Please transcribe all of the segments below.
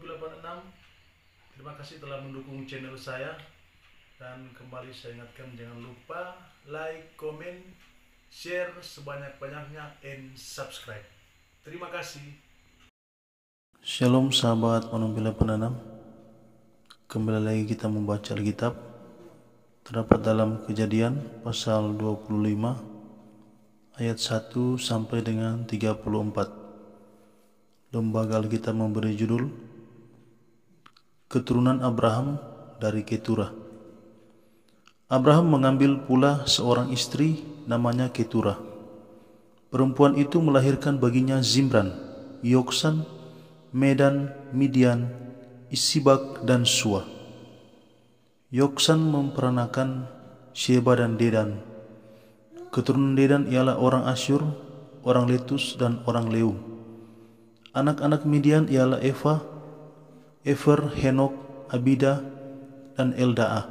6. Terima kasih telah mendukung channel saya. Dan kembali saya ingatkan, jangan lupa like, komen, share sebanyak-banyaknya, and subscribe. Terima kasih. Shalom sahabat Manumpila Penanam. Kembali lagi kita membaca Alkitab. Terdapat dalam Kejadian pasal 25 ayat 1 sampai dengan 34. Lembaga Alkitab memberi judul Keturunan Abraham dari Keturah. Abraham mengambil pula seorang istri namanya Keturah. Perempuan itu melahirkan baginya Zimran, Yoksan, Medan, Midian, Isibak, dan Sua. Yoksan memperanakan Sheba dan Dedan. Keturunan Dedan ialah orang Asyur, orang Letus, dan orang Leum. Anak-anak Midian ialah Eva, Efer, Henok, Abida, dan Eldaah.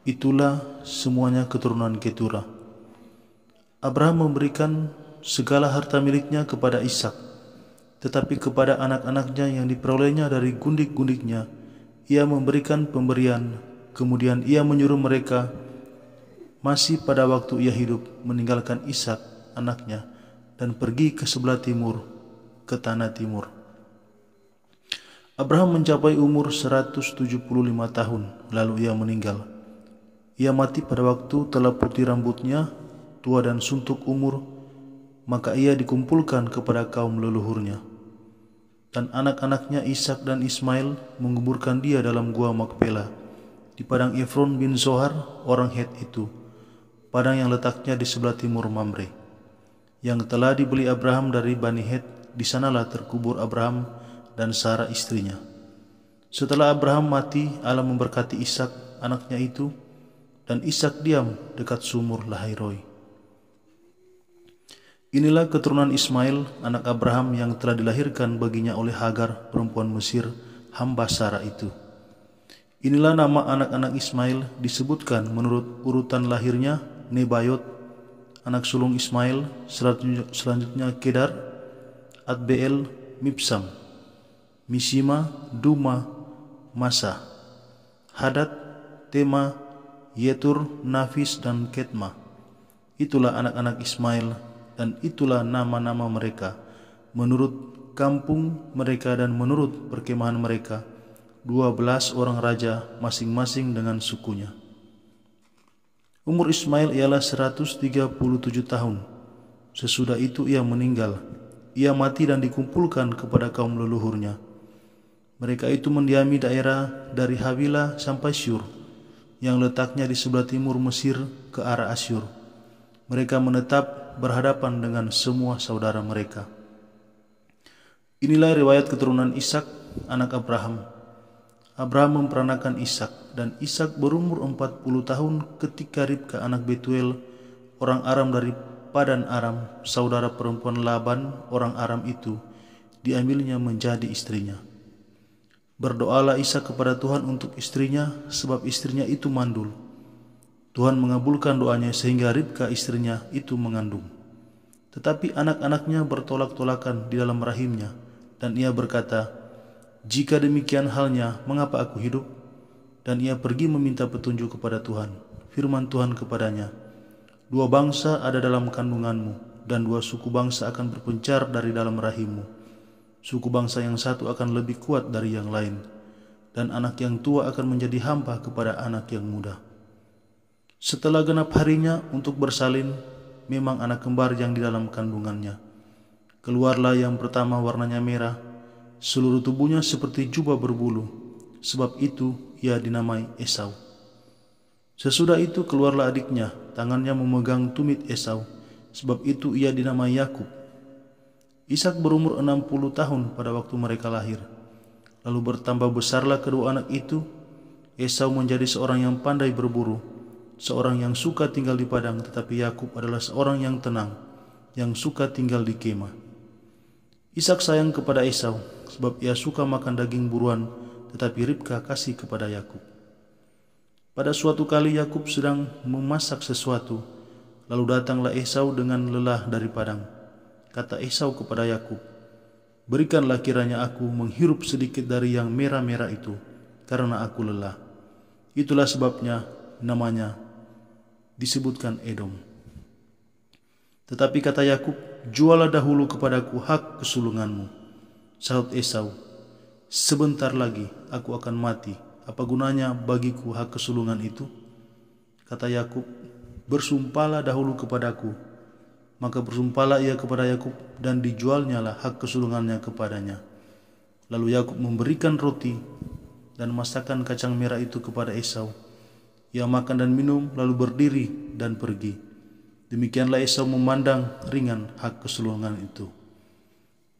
Itulah semuanya keturunan Keturah. Abraham memberikan segala harta miliknya kepada Ishak, tetapi kepada anak-anaknya yang diperolehnya dari gundik-gundiknya, ia memberikan pemberian. Kemudian ia menyuruh mereka masih pada waktu ia hidup meninggalkan Ishak anaknya dan pergi ke sebelah timur, ke tanah timur. Abraham mencapai umur 175 tahun, lalu ia meninggal. Ia mati pada waktu telah putih rambutnya, tua dan suntuk umur, maka ia dikumpulkan kepada kaum leluhurnya. Dan anak-anaknya Ishak dan Ismail menguburkan dia dalam gua Makpela, di padang Efron bin Zohar, orang Het itu, padang yang letaknya di sebelah timur Mamre, yang telah dibeli Abraham dari Bani Het. Di sanalah terkubur Abraham dan Sarah istrinya. Setelah Abraham mati, Allah memberkati Ishak anaknya itu, dan Ishak diam dekat sumur Lahairoi. Inilah keturunan Ismail, anak Abraham yang telah dilahirkan baginya oleh Hagar, perempuan Mesir, hamba Sarah itu. Inilah nama anak-anak Ismail disebutkan menurut urutan lahirnya: Nebayot, anak sulung Ismail, selanjutnya Kedar, Adbeel, Mibsam, Mishima, Duma, Masa, Hadad, Tema, Yetur, Nafis, dan Ketma. Itulah anak-anak Ismail, dan itulah nama-nama mereka menurut kampung mereka dan menurut perkemahan mereka, 12 orang raja masing-masing dengan sukunya. Umur Ismail ialah 137 tahun. Sesudah itu ia meninggal. Ia mati dan dikumpulkan kepada kaum leluhurnya. Mereka itu mendiami daerah dari Havila sampai Syur, yang letaknya di sebelah timur Mesir ke arah Asyur. Mereka menetap berhadapan dengan semua saudara mereka. Inilah riwayat keturunan Ishak, anak Abraham. Abraham memperanakan Ishak, dan Ishak berumur 40 tahun ketika Ribka anak Betuel, orang Aram dari Padan Aram, saudara perempuan Laban, orang Aram itu, diambilnya menjadi istrinya. Berdoalah Ishak kepada Tuhan untuk istrinya, sebab istrinya itu mandul. Tuhan mengabulkan doanya sehingga Ribka istrinya itu mengandung. Tetapi anak-anaknya bertolak-tolakan di dalam rahimnya, dan ia berkata, "Jika demikian halnya, mengapa aku hidup?" Dan ia pergi meminta petunjuk kepada Tuhan. Firman Tuhan kepadanya, "Dua bangsa ada dalam kandunganmu, dan dua suku bangsa akan berpencar dari dalam rahimmu. Suku bangsa yang satu akan lebih kuat dari yang lain, dan anak yang tua akan menjadi hamba kepada anak yang muda." Setelah genap harinya untuk bersalin, memang anak kembar yang di dalam kandungannya. Keluarlah yang pertama warnanya merah, seluruh tubuhnya seperti jubah berbulu, sebab itu ia dinamai Esau. Sesudah itu keluarlah adiknya, tangannya memegang tumit Esau, sebab itu ia dinamai Yakub. Ishak berumur 60 tahun pada waktu mereka lahir. Lalu bertambah besarlah kedua anak itu. Esau menjadi seorang yang pandai berburu, seorang yang suka tinggal di padang, tetapi Yakub adalah seorang yang tenang, yang suka tinggal di kemah. Ishak sayang kepada Esau, sebab ia suka makan daging buruan, tetapi Ribka kasih kepada Yakub. Pada suatu kali Yakub sedang memasak sesuatu, lalu datanglah Esau dengan lelah dari padang. Kata Esau kepada Yakub, berikanlah kiranya aku menghirup sedikit dari yang merah-merah itu, karena aku lelah. Itulah sebabnya namanya disebutkan Edom. Tetapi kata Yakub, jualah dahulu kepadaku hak kesulunganmu. Sahut Esau, sebentar lagi aku akan mati. Apa gunanya bagiku hak kesulungan itu? Kata Yakub, bersumpahlah dahulu kepadaku. Maka bersumpahlah ia kepada Yakub, dan dijualnyalah hak kesulungannya kepadanya. Lalu Yakub memberikan roti dan masakan kacang merah itu kepada Esau. Ia makan dan minum, lalu berdiri dan pergi. Demikianlah Esau memandang ringan hak kesulungan itu.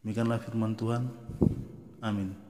Demikianlah firman Tuhan. Amin.